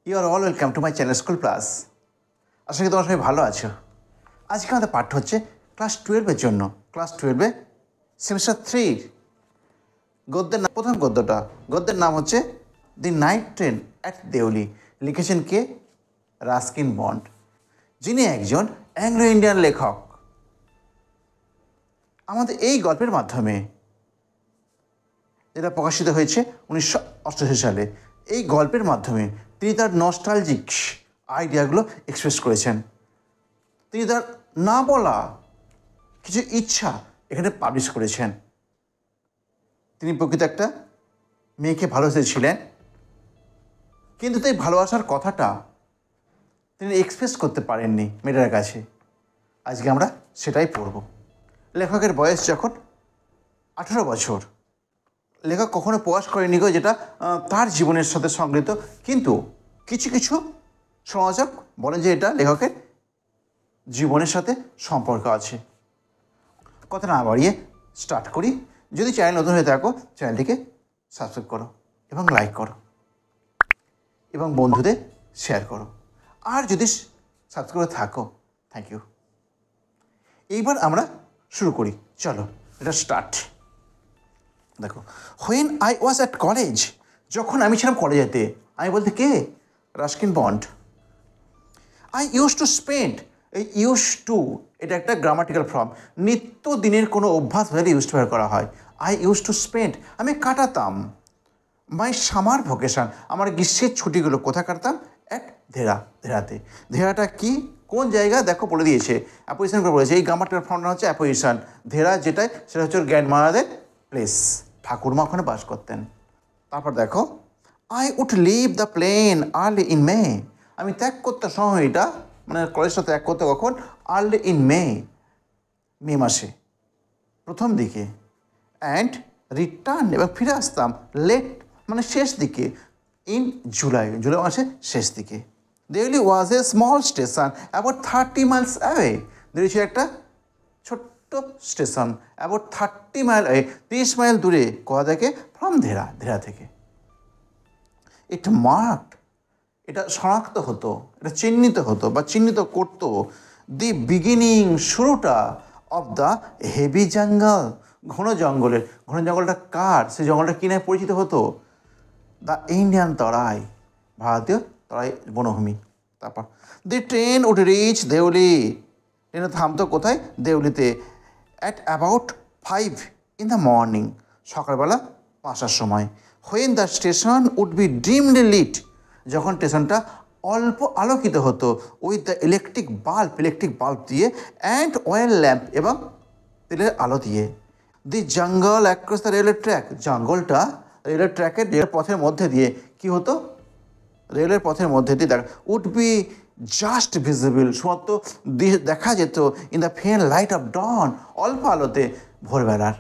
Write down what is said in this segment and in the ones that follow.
You are all welcome to my channel school plus. আশা করি তোমরা সবাই ভালো আছো। আজকে আমাদের পাঠ্য হচ্ছে ক্লাস 12-এর জন্য। ক্লাস 12-এ সেমিস্টার 3 গদ্যের নাম, প্রথম গদ্যের নাম হচ্ছে the night train at Deoli. লিখেছেন কে? রাস্কিন বন্ড, যিনি একজন অ্যাংলো ইন্ডিয়ান লেখক। আমাদের এই গল্পের মাধ্যমে, যেটা প্রকাশিত হয়েছে 1988 সালে, এই গল্পের মাধ্যমে তিনি তার নস্টালজিক আইডিয়াগুলো এক্সপ্রেস করেছেন। তিনি তার না বলা কিছু ইচ্ছা এখানে পাবলিশ করেছেন। তিনি প্রকৃত একটা মেয়েকে ভালোবেসেছিলেন, কিন্তু তাই ভালোবাসার কথাটা তিনি এক্সপ্রেস করতে পারেননি মেয়েটার কাছে। আজকে আমরা সেটাই পড়ব। লেখকের বয়স যখন 18 বছর, লেখক কখনো প্রকাশ করেনি গো যেটা তার জীবনের সাথে সংগৃহীত, কিন্তু কিছু কিছু সমালোচক বলেন যে এটা লেখকের জীবনের সাথে সম্পর্ক আছে। কথা না বাড়িয়ে স্টার্ট করি। যদি চ্যানেল নতুন হয়ে থাকো, চ্যানেলটিকে সাবস্ক্রাইব করো এবং লাইক করো এবং বন্ধুদের শেয়ার করো। আর যদি সাবস্ক্রাইব করে থাকো, থ্যাংক ইউ। এইবার আমরা শুরু করি, চলো এটা স্টার্ট। দেখো, when I was at college, যখন আমি ছিলাম কলেজেতে। আমি বলতে কে? Ruskin Bond. I use to spend, এই ইউজ টু এটা একটা গ্রামাটিক্যাল ফর্ম, নিত্যদিনের কোনো অভ্যাস ভেবে ইউজ টু ব্যবহার করা হয়। আই ইউজ টু স্পেন্ড, আমি কাটাতাম। মাই সামার ভোকেশন, আমার গ্রীষ্মের ছুটিগুলো কোথায় কাটতাম? অ্যাট ধেরাতে। ধেরাটা কি, কোন জায়গা দেখো বলে দিয়েছে, অ্যাপোজিশন করে বলেছে। এই গ্রামাটিক্যাল ফর্মটা হচ্ছে অ্যাপোজিশন। ধেরা যেটাই, সেটা হচ্ছে গ্র্যান্ড মাদারের প্লেস, ঠাকুরমা ওখানে বাস করতেন। তারপর দেখো, I would leave the plain early in May, আমি ত্যাগ করতে সময়টা, মানে কলেজটা ত্যাগ করতে কখন? আর্লি ইন মে মাসে প্রথম দিকে। অ্যান্ড রিটার্ন, এবং ফিরে আসতাম লেট, মানে শেষ দিকে, ইন জুলাই মাসে শেষ দিকে। Deoli was a small station about 30 miles away. Deoli ছিল একটা ছোট্ট স্টেশন, অ্যাবাউট 30 মাইল অ্যাওয়ে, 30 মাইল দূরে। কোথা থেকে? ফ্রম ধেরা থেকে। ইট মার্কড, এটা শনাক্ত হতো, এটা চিহ্নিত হতো বা চিহ্নিত করতো দি বিগিনিং, শুরুটা, অফ দ্য হেভি জঙ্গল, ঘন জঙ্গলটা কার? সেই জঙ্গলটা কি নামে পরিচিত হতো? দ্য ইন্ডিয়ান তরাই, ভারতীয় তরাই বনভূমি। তারপর the train would reach Deoli, ট্রেনে থামতো কোথায়? দেউলিতে। At about 5 in the morning, সকালবেলা 5টার সময়। When the station would be dimly lit, যখন স্টেশনটা অল্প আলোকিত হতো, উইথ দ্য ইলেকট্রিক বাল্ব দিয়ে, অ্যান্ড অয়েল ল্যাম্প, এবং তেলের আলো দিয়ে। দি জঙ্গল অ্যাক্রস দ্য রেলের ট্র্যাক, জঙ্গলটা রেলের ট্র্যাকের, রেলের পথের মধ্যে দিয়ে কি হতো? রেলের পথের মধ্যে দিয়ে উড বি জাস্ট ভিজিবল, শুধুমাত্র দেখা যেত, in the fair light of dawn, অল্প আলোতে ভোরবেলার,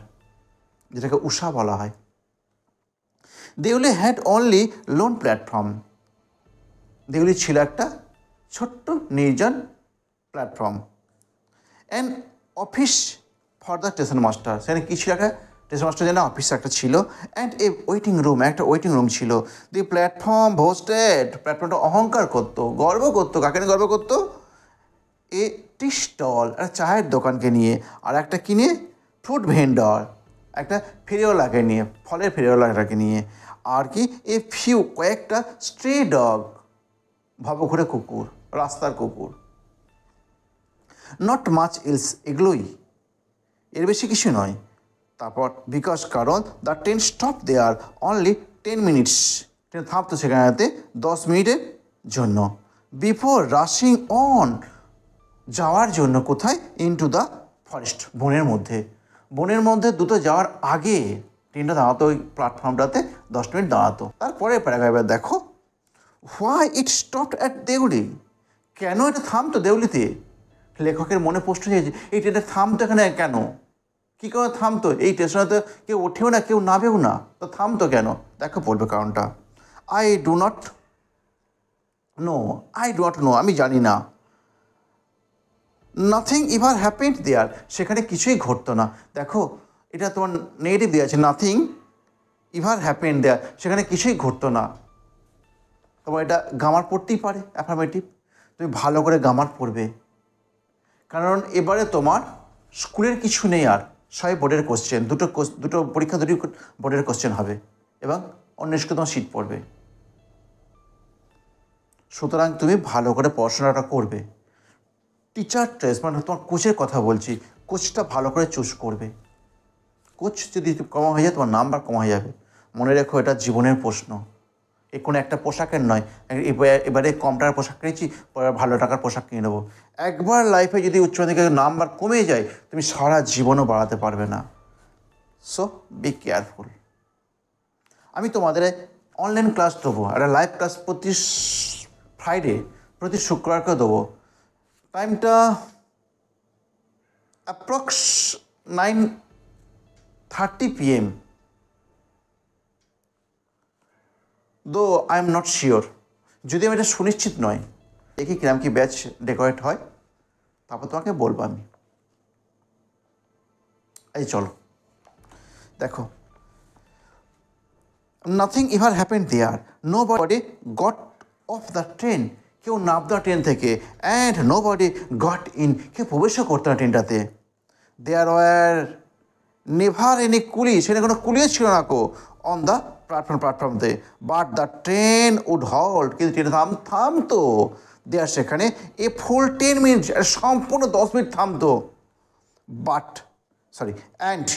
যেটাকে উষা বলা হয়। Deoli had only lone platform, Deoli ছিল একটা ছোট্ট নির্জন platform. And office for the station master, সেখানে কী ছিল? একটা স্টেশন মাস্টার যেন অফিস একটা ছিল। অ্যান্ড এ ওয়েটিং রুম, একটা ওয়েটিং রুম ছিল। দি প্ল্যাটফর্ম হোস্টেড, প্ল্যাটফর্মটা অহংকার করতো, গর্ব করতো। কাকে নিয়ে গর্ব করতো? এ টি স্টল, একটা চায়ের দোকানকে নিয়ে, আর একটা কিনে ফ্রুট ভেন্ডর, একটা ফেরিওয়ালাকে নিয়ে, ফলের ফেরিওয়ালাটাকে নিয়ে, আর কি এ ফিউ, কয়েকটা স্ট্রে ডগ, ভবঘুরে কুকুর, রাস্তার কুকুর। নট মাচ এলস, এগুলোই, এর বেশি কিছু নয়। তারপর বিকজ, কারণ the train stop there only 10 minutes, ট্রেন থামতো সেখানেতে 10 মিনিটের জন্য। বিফোর রাশিং অন, যাওয়ার জন্য কোথায়? ইনটু দ্য ফরেস্ট, বনের মধ্যে দ্রুত যাওয়ার আগে ট্রেনটা দাঁড়াতো, ওই প্ল্যাটফর্মটাতে 10 মিনিট দাঁড়াতো। তারপরে প্যারাগ্রাফে দেখো, why it stopped at Deoli, কেন এটা থামতো দেউলিতে? লেখকের মনে প্রশ্ন হয়েছে, এই ট্রেনটা থামতো এখানে কেন? কী করে থামতো? এই স্টেশনে কেউ ওঠেও না, কেউ নামেও না, তো থামতো কেন? দেখো বলবে কারণটা। আই ডু নট নো, আমি জানি না। নাথিং ইভার হ্যাপেন্ড দেয়ার, সেখানে কিছুই ঘটতো না। দেখো, এটা তোমার নেগেটিভ দেওয়া আছে, নাথিং ইভার হ্যাপেন্ড দেয়ার, সেখানে কিছুই ঘটতো না। তোমার এটা গ্রামার পড়তেই পারে অ্যাফার্মেটিভ, তুমি ভালো করে গ্রামার পড়বে, কারণ এবারে তোমার স্কুলের কিছু নেই আর, সবাই বোর্ডের কোশ্চেন, দুটো পরীক্ষা দুটি বোর্ডের কোশ্চেন হবে এবং অন্য স্কুলে তোমার সিট পড়বে। সুতরাং তুমি ভালো করে পড়াশোনাটা করবে। টিচার চয়েস মানে তোমার কোচের কথা বলছি, কোচটা ভালো করে চুজ করবে। কোচ যদি কমা হয়ে যায় তোমার নাম্বার কমা হয়ে যাবে। মনে রেখো এটা জীবনের প্রশ্ন, এ কোনো একটা পোশাকের নয়। এবারে কম টাকার পোশাক কিনেছি, পরে ভালো টাকার পোশাক কিনে নেবো। একবার লাইফে যদি উচ্চ মাধ্যমিকের নাম্বার কমে যায় তুমি সারা জীবনও বাড়াতে পারবে না। So be careful. আমি তোমাদের অনলাইন ক্লাস দেবো, একটা লাইভ ক্লাস প্রতি ফ্রাইডে, প্রতি শুক্রবারকে দেবো। টাইমটা approx 9:30 PM, though I am not sure, যদি আমি এটা সুনিশ্চিত নয়। দেখি কিরম কি ব্যাচ ডেকোরেট হয়, তারপর তোমাকে বলবো আমি। এই চলো দেখো, nothing ever happened there, nobody got off the train, কেউ নামতো না ট্রেন থেকে, and nobody got in, কেউ প্রবেশও করতো না ট্রেনটাতে। There were never any coolie, সেখানে কোনো কুলিও ছিল না কো, অন দ্য প্ল্যাটফর্মতে, but the train would halt, কিন্তু ট্রেন থামতো দেয়ার সেখানে এ ফুল 10 মিনিট, সম্পূর্ণ 10 মিনিট থামতো। And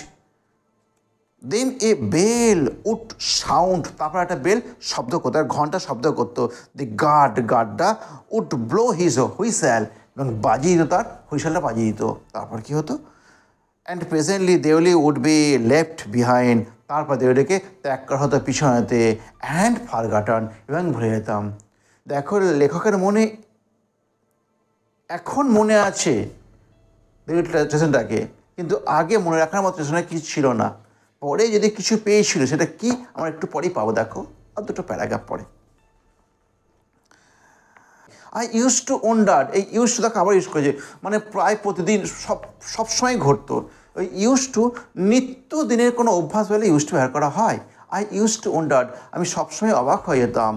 then a bell would sound, তারপর একটা বেল শব্দ করতো, আর ঘন্টা শব্দ করতো। দি গার্ডটা উড ব্লো হিজ হুইসেল, এবং বাজিয়ে দিত, তার হুইসেলটা বাজিয়ে দিত। তারপর কী হতো, and presently Deoli would be left behind, তারপর দেউলিকে ত্যাগ করা হতো পিছনেতে, অ্যান্ড ফারগাটন, এবং ভুলে যেতাম। দেখো লেখকের মনে এখন মনে আছে দেউলি স্টেশনটাকে, কিন্তু আগে মনে রাখার মতো স্টেশনে কিছু ছিল না। পরে যদি কিছু পেয়েছিল, সেটা কি আমরা একটু পরেই পাবো। দেখো আর দুটো প্যারাগ্রাফ পরে। আই ইউজ টু ওন্ডার, এই ইউজ টু দেখো আবার ইউজ করেছে, মানে প্রায় প্রতিদিন সবসময় ঘটতো। ওই ইউজ টু নিত্যদিনের কোনো অভ্যাস হলে ইউজ টু ব্যবহার করা হয়। আই ইউজ টু ওন্ডার, আমি সবসময় অবাক হয়ে যেতাম।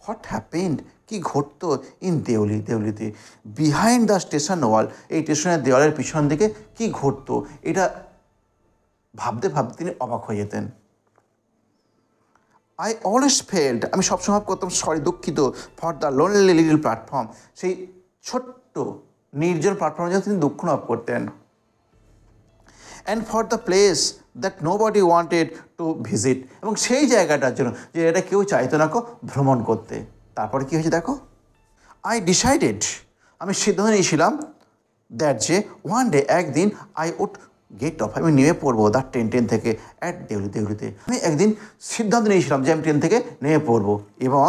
হোয়াট হ্যাপেন্ড, কি ঘটতো ইন দেউলিতে, বিহাইন্ড দ্য স্টেশন ওয়াল, এই স্টেশনের দেওয়ালের পিছন দিকে কি ঘটতো, এটা ভাবতে তিনি অবাক হয়ে যেতেন। আই অলওয়েজ ফেল্ড, আমি সবসময় করতাম দুঃখিত, for the lonely little platform, সেই ছোট্ট নির্জন প্ল্যাটফর্মে যেন তিনি দুঃখ অনুভব করতেন। And for the place that nobody wanted to visit, এবং সেই জায়গাটার জন্য যে এটা কেউ চাইতো না ভ্রমণ করতে। তারপরে কী হয়েছে দেখো, আই ডিসাইডেড, আমি সিদ্ধান্ত নিয়েছিলাম, দ্যাট যে ওয়ান ডে, একদিন, আই উড গেট অফ, আমি নেমে পড়বো দ্য ট্রেন থেকে অ্যাট দেউলিতে। আমি একদিন সিদ্ধান্ত নিয়েছিলাম যে আমি ট্রেন থেকে নেমে পড়বো এবং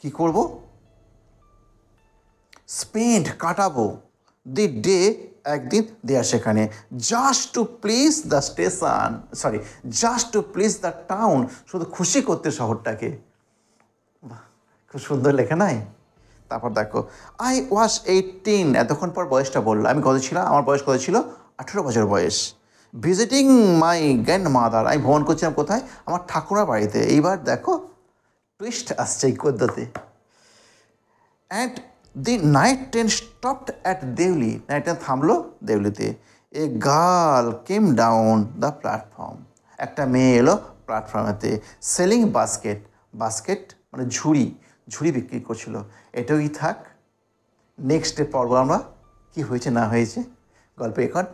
কি করব, কাটাবো দি ডে, একদিন দেয়ার সেখানে, just to please the station, just to please the town, শুধু খুশি করতে শহরটাকে। খুব সুন্দর লেখা নাই? তারপর দেখো, আই ওয়াজ 18, এতক্ষণ পর বয়সটা বললো, আমি কত ছিলাম, আমার বয়স কত ছিল, 18 বছর বয়স। ভিজিটিং মাই গ্র্যান্ড মাদার, আমি ভ্রমণ করছিলাম কোথায়, আমার ঠাকুমার বাড়িতে। এইবার দেখো টুইস্ট আসছে এই গদ্যতে। And the night train stopped at Deoli, night train থামলো দেউলিতে। A girl came down the platform, একটা মেয়ে এলো প্ল্যাটফর্মেতে, সেলিং বাস্কেট মানে ঝুড়ি বিক্রি করছিল। এটাই থাক, নেক্সট ডে পর্ব আমরা কী হয়েছে না হয়েছে গল্পে এখন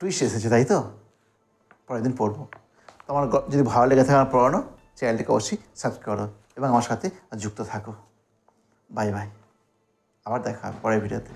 টুইস্ট এসেছে, তাই তো পরের দিন পড়বো। তোমার যদি ভালো লেগে থাকে আমার পড়ানো, চ্যানেলটিকে অবশ্যই সাবস্ক্রাইব করো এবং আমার সাথে যুক্ত থাকো। বাই, আবার দেখা পরের ভিডিওতে।